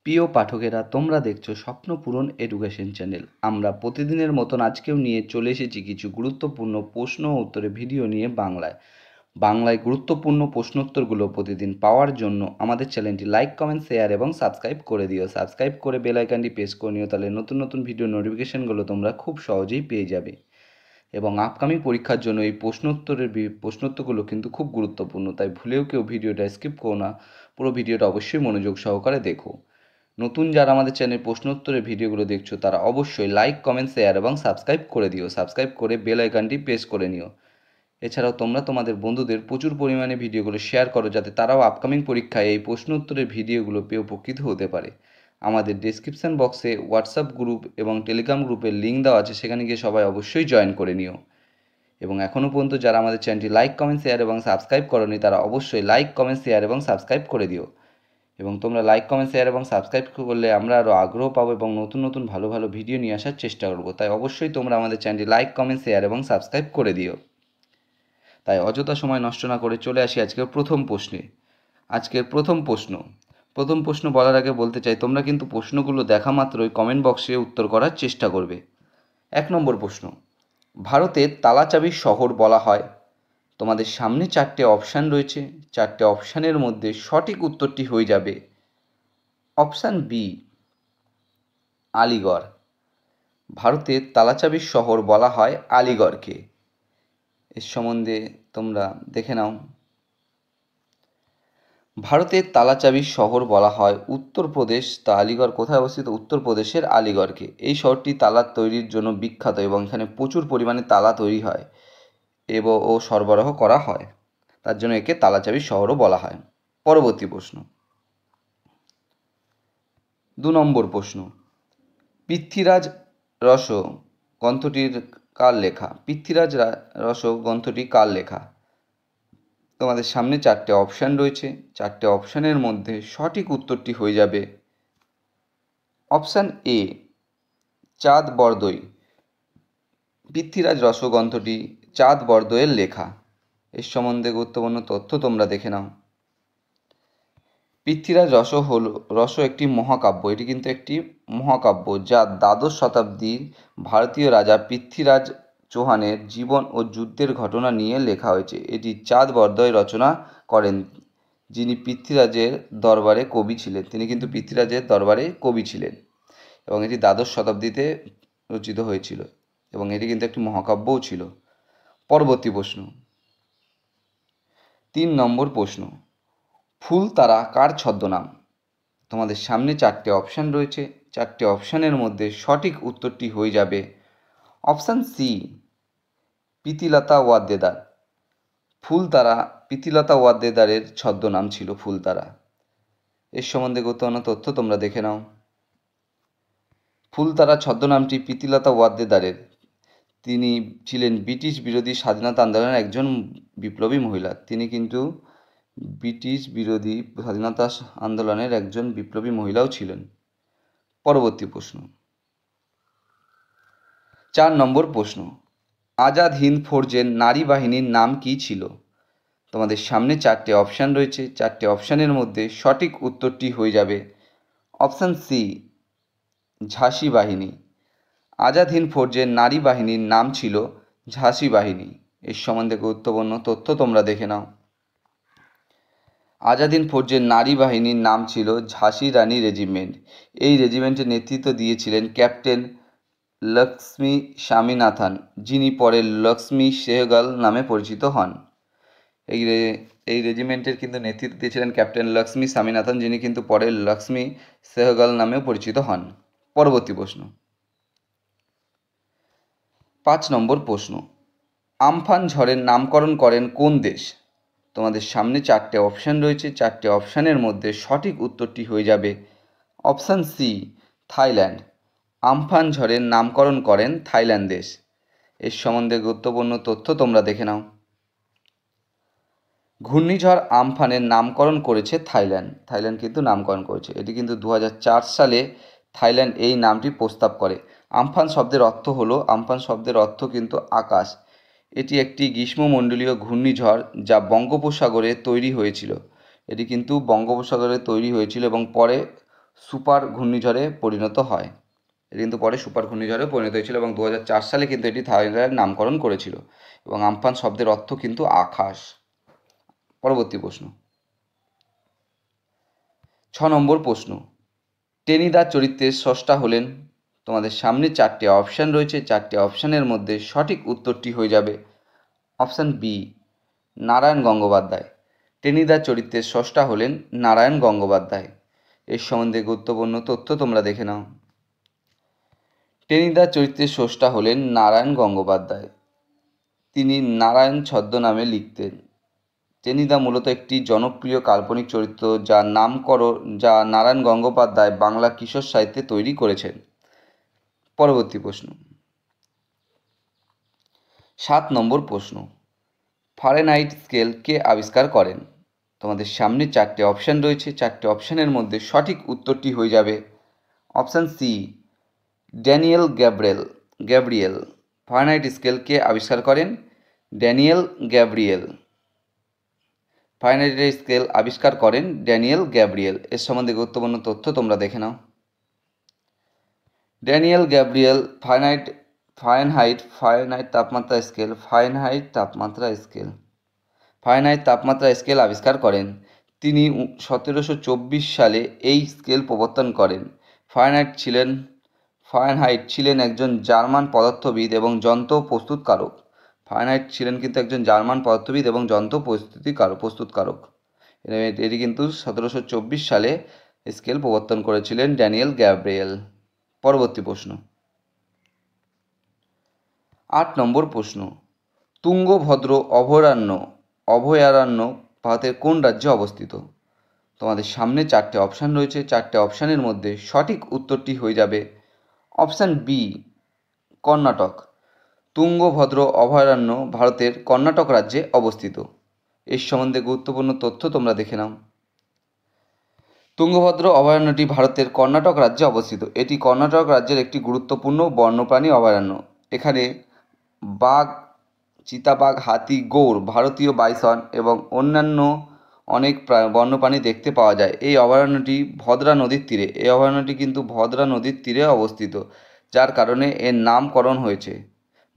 প্রিয় পাঠকেরা, তোমরা দেখছো স্বপ্ন পূরণ এডুকেশন চ্যানেল। আমরা প্রতিদিনের মতন আজকেও নিয়ে চলে এসেছি কিছু গুরুত্বপূর্ণ প্রশ্ন ও উত্তরে ভিডিও নিয়ে বাংলায় গুরুত্বপূর্ণ প্রশ্নোত্তরগুলো প্রতিদিন পাওয়ার জন্য আমাদের চ্যানেলটি লাইক, কমেন্ট, শেয়ার এবং সাবস্ক্রাইব করে দিও। সাবস্ক্রাইব করে বেল আইকনটি প্রেস করে নিও, তাহলে নতুন নতুন ভিডিও নোটিফিকেশনগুলো তোমরা খুব সহজেই পেয়ে যাবে। এবং আপকামিং পরীক্ষার জন্য এই প্রশ্নোত্তরগুলো কিন্তু খুব গুরুত্বপূর্ণ, তাই ভুলেও কেউ ভিডিওটা স্কিপ করো না, পুরো ভিডিওটা অবশ্যই মনোযোগ সহকারে দেখো। নতুন যারা আমাদের চ্যানেল প্রশ্নোত্তরের ভিডিওগুলো দেখছো তারা অবশ্যই লাইক, কমেন্ট, শেয়ার এবং সাবস্ক্রাইব করে দিও। সাবস্ক্রাইব করে বেল আইকনটি প্রেস করে নিও। এছাড়াও তোমরা তোমাদের বন্ধুদের প্রচুর পরিমাণে ভিডিওগুলো শেয়ার করো, যাতে তারাও আপকামিং পরীক্ষায় এই প্রশ্ন উত্তরের ভিডিওগুলো পেয়ে উপকৃত হতে পারে। আমাদের ডেসক্রিপশন বক্সে হোয়াটসঅ্যাপ গ্রুপ এবং টেলিগ্রাম গ্রুপের লিঙ্ক দেওয়া আছে, সেখানে গিয়ে সবাই অবশ্যই জয়েন করে নিও। এবং এখনও পর্যন্ত যারা আমাদের চ্যানেলটি লাইক, কমেন্ট, শেয়ার এবং সাবস্ক্রাইব করোনি তারা অবশ্যই লাইক, কমেন্ট, শেয়ার এবং সাবস্ক্রাইব করে দিও। এবং তোমরা লাইক, কমেন্ট, শেয়ার এবং সাবস্ক্রাইব করলে আমরা আরও আগ্রহ পাবো এবং নতুন নতুন ভালো ভালো ভিডিও নিয়ে আসার চেষ্টা করব। তাই অবশ্যই তোমরা আমাদের চ্যানেলটি লাইক, কমেন্ট, শেয়ার এবং সাবস্ক্রাইব করে দিও। তাই অযথা সময় নষ্ট না করে চলে আসি আজকের প্রথম প্রশ্নে। আজকের প্রথম প্রশ্ন বলার আগে বলতে চাই, তোমরা কিন্তু প্রশ্নগুলো দেখা মাত্রই কমেন্ট বক্সে উত্তর করার চেষ্টা করবে। 1 নম্বর প্রশ্ন, ভারতের তালাচাবির শহর বলা হয়। তোমাদের সামনে 4টে অপশান রয়েছে। 4টে অপশানের মধ্যে সঠিক উত্তরটি হয়ে যাবে অপশান বি, আলিগড়। ভারতের তালাচাবির শহর বলা হয় আলিগড়কে। এর সম্বন্ধে তোমরা দেখে নাও। ভারতের তালাচাবির শহর বলা হয় উত্তরপ্রদেশ। তা আলিগড় কোথায় অবস্থিত? উত্তরপ্রদেশের আলিগড়কে। এই শহরটি তালা তৈরির জন্য বিখ্যাত এবং এখানে প্রচুর পরিমাণে তালা তৈরি হয় ও সরবরাহ করা হয়, তার জন্য একে তালাচাবির শহরও বলা হয়। পরবর্তী প্রশ্ন, 2 নম্বর প্রশ্ন, পৃথ্বীরাজ রস গ্রন্থটির কার লেখা? পৃথ্বীরাজ রস গ্রন্থটি কার লেখা? তোমাদের সামনে 4টে অপশান রয়েছে। 4টে অপশানের মধ্যে সঠিক উত্তরটি হয়ে যাবে অপশান এ, চাঁদ বরদৈ। পৃথ্বীরাজ রস গ্রন্থটি চাঁদ বরদৈয়ের লেখা। এর সম্বন্ধে গুরুত্বপূর্ণ তথ্য তোমরা দেখে নাও। পৃথ্বীরাজ রস একটি মহাকাব্য। এটি কিন্তু একটি মহাকাব্য, যা দ্বাদশ শতাব্দীর ভারতীয় রাজা পৃথ্বীরাজ চৌহানের জীবন ও যুদ্ধের ঘটনা নিয়ে লেখা হয়েছে। এটি চাঁদ বরদৈ রচনা করেন, যিনি পৃথ্বীরাজের দরবারে কবি ছিলেন। তিনি কিন্তু পৃথ্বীরাজের দরবারে কবি ছিলেন এবং এটি দ্বাদশ শতাব্দীতে রচিত হয়েছিল এবং এটি কিন্তু একটি মহাকাব্যও ছিল। পরবর্তী প্রশ্ন, 3 নম্বর প্রশ্ন, ফুলতারা কার ছদ্মনাম? তোমাদের সামনে 4টে অপশান রয়েছে। 4টে অপশানের মধ্যে সঠিক উত্তরটি হয়ে যাবে অপশান সি, প্রীতিলতা ওয়াদ্দেদার। ফুলতারা প্রীতিলতা ওয়াদ্দেদারের ছদ্মনাম ছিল ফুলতারা। এর সম্বন্ধে গুরুত্বপূর্ণ তথ্য তোমরা দেখে নাও। ফুলতারা ছদ্মনামটি প্রীতিলতা ওয়াদ্দেদারের। তিনি ছিলেন ব্রিটিশ বিরোধী স্বাধীনতা আন্দোলনের একজন বিপ্লবী মহিলা। তিনি কিন্তু ব্রিটিশ বিরোধী স্বাধীনতা আন্দোলনের একজন বিপ্লবী মহিলাও ছিলেন। পরবর্তী প্রশ্ন, 4 নম্বর প্রশ্ন, আজাদ হিন্দ ফৌজের নারী বাহিনীর নাম কী ছিল? তোমাদের সামনে 4টে অপশান রয়েছে। 4টে অপশানের মধ্যে সঠিক উত্তরটি হয়ে যাবে অপশান সি, ঝাঁসি বাহিনী। আজাদ হিন্দ ফৌজের নারী বাহিনীর নাম ছিল ঝাঁসি বাহিনী। এর সম্বন্ধে গুরুত্বপূর্ণ তথ্য তোমরা দেখে নাও। আজাদ হিন্দ ফৌজের নারী বাহিনীর নাম ছিল ঝাঁসি রানী রেজিমেন্ট। এই রেজিমেন্টের নেতৃত্ব দিয়েছিলেন ক্যাপ্টেন লক্ষ্মী স্বামীনাথন, যিনি পরে লক্ষ্মী সেহগল নামে পরিচিত হন। এই রেজিমেন্টের কিন্তু নেতৃত্ব দিয়েছিলেন ক্যাপ্টেন লক্ষ্মী স্বামীনাথন, যিনি কিন্তু পরে লক্ষ্মী সেহগল নামেও পরিচিত হন। পরবর্তী প্রশ্ন, 5 নম্বর প্রশ্ন, আমফান ঝড়ের নামকরণ করেন কোন দেশ? তোমাদের সামনে 4টে অপশান রয়েছে। 4টে অপশানের মধ্যে সঠিক উত্তরটি হয়ে যাবে অপশান সি, থাইল্যান্ড। আমফান ঝড়ের নামকরণ করেন থাইল্যান্ড দেশ। এর সম্বন্ধে গুরুত্বপূর্ণ তথ্য তোমরা দেখে নাও। ঘূর্ণিঝড় আমফানের নামকরণ করেছে থাইল্যান্ড। থাইল্যান্ড কিন্তু নামকরণ করেছে। এটি কিন্তু 2004 সালে থাইল্যান্ড এই নামটি প্রস্তাব করে। আমফান শব্দের অর্থ কিন্তু আকাশ। এটি একটি গ্রীষ্মমণ্ডলীয় ঘূর্ণিঝড় যা বঙ্গোপসাগরে তৈরি হয়েছিল। এটি কিন্তু বঙ্গোপসাগরে তৈরি হয়েছিল এবং পরে সুপার ঘূর্ণিঝড়ে পরিণত হয়। এটি কিন্তু পরে সুপার ঘূর্ণিঝড়ে পরিণত হয়েছিল এবং 2004 সালে কিন্তু এটি থাইল্যান্ড নামকরণ করেছিল। এবং আমফান শব্দের অর্থ কিন্তু আকাশ। পরবর্তী প্রশ্ন, 6 নম্বর প্রশ্ন, টেনিদা চরিত্রের স্রষ্টা হলেন? তোমাদের সামনে 4টে অপশান রয়েছে, 4টে অপশানের মধ্যে সঠিক উত্তরটি হয়ে যাবে অপশান বি, নারায়ণ গঙ্গোপাধ্যায়। টেনিদা চরিত্রের স্রষ্টা হলেন নারায়ণ গঙ্গোপাধ্যায়। এর সম্বন্ধে গুরুত্বপূর্ণ তথ্য তোমরা দেখে নাও। টেনিদা চরিত্রের স্রষ্টা হলেন নারায়ণ গঙ্গোপাধ্যায়। তিনি নারায়ণ ছদ্মনামে লিখতেন। টেনিদা মূলত একটি জনপ্রিয় কাল্পনিক চরিত্র যা নারায়ণ গঙ্গোপাধ্যায় বাংলা কিশোর সাহিত্যে তৈরি করেছেন। পরবর্তী প্রশ্ন, 7 নম্বর প্রশ্ন, ফারেনহাইট স্কেল কে আবিষ্কার করেন? তোমাদের সামনে 4টে অপশান রয়েছে, 4টে অপশানের মধ্যে সঠিক উত্তরটি হয়ে যাবে option C, Daniel Gabriel. Fahrenheit scale কে আবিষ্কার করেন? Daniel Gabriel. ফারেনহাইট স্কেল আবিষ্কার করেন ড্যানিয়েল গ্যাব্রিয়েল। এর সম্বন্ধে গুরুত্বপূর্ণ তথ্য তোমরা দেখে নাও। ড্যানিয়েল গ্যাব্রিয়েল ফারেনহাইট তাপমাত্রা স্কেল আবিষ্কার করেন। তিনি 1724 সালে এই স্কেল প্রবর্তন করেন। ফারেনহাইট ছিলেন একজন জার্মান পদার্থবিদ এবং যন্ত্র প্রস্তুতকারক। এটি কিন্তু 1724 সালে স্কেল প্রবর্তন করেছিলেন ড্যানিয়েল গ্যাব্রিয়েল। পরবর্তী প্রশ্ন, 8 নম্বর প্রশ্ন, তুঙ্গভদ্র অভয়ারণ্য ভারতের কোন রাজ্যে অবস্থিত? তোমাদের সামনে 4টে অপশান রয়েছে, 4টে অপশানের মধ্যে সঠিক উত্তরটি হয়ে যাবে অপশান বি, কর্ণাটক। তুঙ্গভদ্র অভয়ারণ্য ভারতের কর্ণাটক রাজ্যে অবস্থিত। এর সম্বন্ধে গুরুত্বপূর্ণ তথ্য তোমরা দেখে নাও। তুঙ্গভদ্র অভয়ারণ্যটি ভারতের কর্ণাটক রাজ্যে অবস্থিত। এটি কর্ণাটক রাজ্যের একটি গুরুত্বপূর্ণ বন্যপ্রাণী অভয়ারণ্য। এখানে বাঘ, চিতাবাঘ, হাতি, গৌড়, ভারতীয় বাইসন এবং অন্যান্য অনেক বন্যপ্রাণী দেখতে পাওয়া যায়। এই অভয়ারণ্যটি কিন্তু ভদ্রা নদীর তীরে অবস্থিত, যার কারণে এর নামকরণ হয়েছে।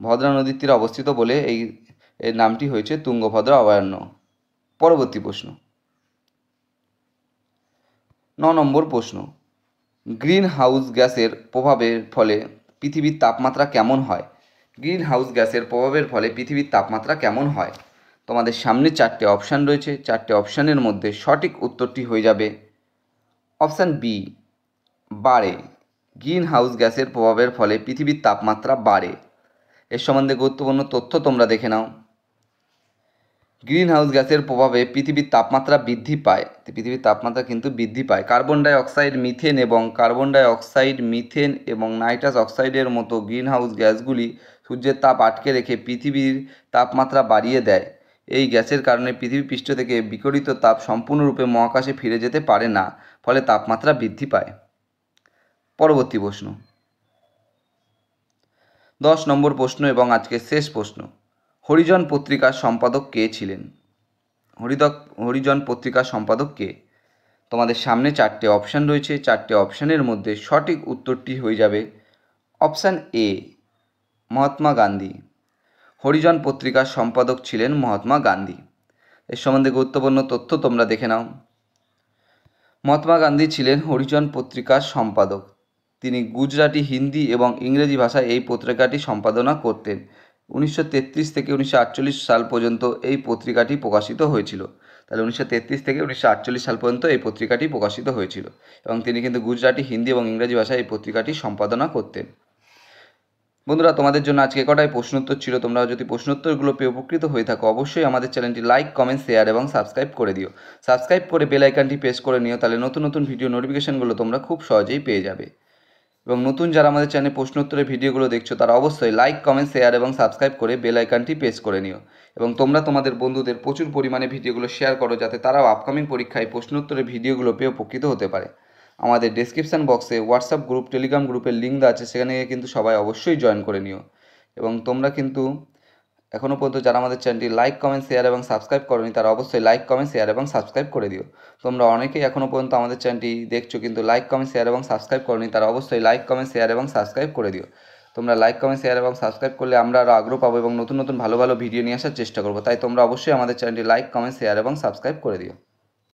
ভদ্রা নদীর তীরে অবস্থিত বলে এর নামটি হয়েছে তুঙ্গভদ্রা অভয়ারণ্য। পরবর্তী প্রশ্ন, 9 নম্বর প্রশ্ন, গ্রিন হাউস গ্যাসের প্রভাবের ফলে পৃথিবীর তাপমাত্রা কেমন হয়? তোমাদের সামনে 4টে অপশান রয়েছে, 4টে অপশানের মধ্যে সঠিক উত্তরটি হয়ে যাবে অপশান বি, বাড়ে। গ্রিন হাউস গ্যাসের প্রভাবের ফলে পৃথিবীর তাপমাত্রা বাড়ে। এর সম্বন্ধে গুরুত্বপূর্ণ তথ্য তোমরা দেখে নাও। গ্রিন হাউস গ্যাসের প্রভাবে পৃথিবীর তাপমাত্রা বৃদ্ধি পায়। কার্বন ডাই অক্সাইড, মিথেন এবং নাইট্রাস অক্সাইডের মতো গ্রিন হাউস গ্যাসগুলি সূর্যের তাপ আটকে রেখে পৃথিবীর তাপমাত্রা বাড়িয়ে দেয়। এই গ্যাসের কারণে পৃথিবী পৃষ্ঠ থেকে বিকিরিত তাপ সম্পূর্ণরূপে মহাকাশে ফিরে যেতে পারে না, ফলে তাপমাত্রা বৃদ্ধি পায়। পরবর্তী প্রশ্ন, 10 নম্বর প্রশ্ন এবং আজকের শেষ প্রশ্ন, হরিজন পত্রিকার সম্পাদক কে ছিলেন? হরিজন পত্রিকার সম্পাদক কে? তোমাদের সামনে 4টে অপশান রয়েছে, 4টে অপশানের মধ্যে সঠিক উত্তরটি হয়ে যাবে অপশান এ, মহাত্মা গান্ধী। হরিজন পত্রিকার সম্পাদক ছিলেন মহাত্মা গান্ধী। এর সম্বন্ধে গুরুত্বপূর্ণ তথ্য তোমরা দেখে নাও। মহাত্মা গান্ধী ছিলেন হরিজন পত্রিকার সম্পাদক। তিনি গুজরাটি, হিন্দি এবং ইংরেজি ভাষায় এই পত্রিকাটি সম্পাদনা করতেন। 1933 থেকে 1948 সাল পর্যন্ত এই পত্রিকাটি প্রকাশিত হয়েছিল। তাহলে 1933 থেকে 1948 সাল পর্যন্ত এই পত্রিকাটি প্রকাশিত হয়েছিল এবং তিনি কিন্তু গুজরাটি, হিন্দি এবং ইংরেজি ভাষায় এই পত্রিকাটি সম্পাদনা করতেন। বন্ধুরা, তোমাদের জন্য আজকে কটাই প্রশ্নোত্তর ছিল। তোমরা যদি প্রশ্নোত্তরগুলো পেয়ে উপকৃত হয়ে থাকো, অবশ্যই আমাদের চ্যানেলটি লাইক, কমেন্ট, শেয়ার এবং সাবস্ক্রাইব করে দিও। সাবস্ক্রাইব করে বেল আইকনটি প্রেস করে নিও, তাহলে নতুন নতুন ভিডিও নোটিফিকেশনগুলো তোমরা খুব সহজেই পেয়ে যাবে। এবং নতুন যারা আমাদের চ্যানেলে প্রশ্নোত্তরের ভিডিওগুলো দেখছো, তারা অবশ্যই লাইক, কমেন্ট, শেয়ার এবং সাবস্ক্রাইব করে বেল আইকনটি প্রেস করে নিও। এবং তোমরা তোমাদের বন্ধুদের প্রচুর পরিমাণে ভিডিওগুলো শেয়ার করো, যাতে তারাও আপকামিং পরীক্ষায় প্রশ্নোত্তরের ভিডিওগুলো পেয়ে উপকৃত হতে পারে। আমাদের ডেসক্রিপশান বক্সে হোয়াটসঅ্যাপ গ্রুপ, টেলিগ্রাম গ্রুপের লিঙ্ক দেওয়া আছে, সেখানে কিন্তু সবাই অবশ্যই জয়েন করে নিও। এবং তোমরা কিন্তু এখনও পর্যন্ত যারা আমাদের চ্যানেলটি লাইক কমেন্ট শেয়ার এবং সাবস্ক্রাইব করনি তারা অবশ্যই লাইক কমেন্ট শেয়ার এবং সাবস্ক্রাইব করে দিও। তোমরা অনেকেই এখনও পর্যন্ত আমাদের চ্যানেলটি দেখছো কিন্তু লাইক কমেন্ট শেয়ার এবং সাবস্ক্রাইব করনি, তারা অবশ্যই লাইক কমেন্ট শেয়ার এবং সাবস্ক্রাইব করে দিও। তোমরা লাইক কমেন্ট শেয়ার এবং সাবস্ক্রাইব করলে আমরা আরও আগ্রহ পাবো এবং নতুন নতুন ভালো ভালো ভিডিও নিয়ে আসার চেষ্টা করবো। তাই তোমরা অবশ্যই আমাদের চ্যানেলটি লাইক কমেন্ট শেয়ার এবং সাবস্ক্রাইব করে দিও।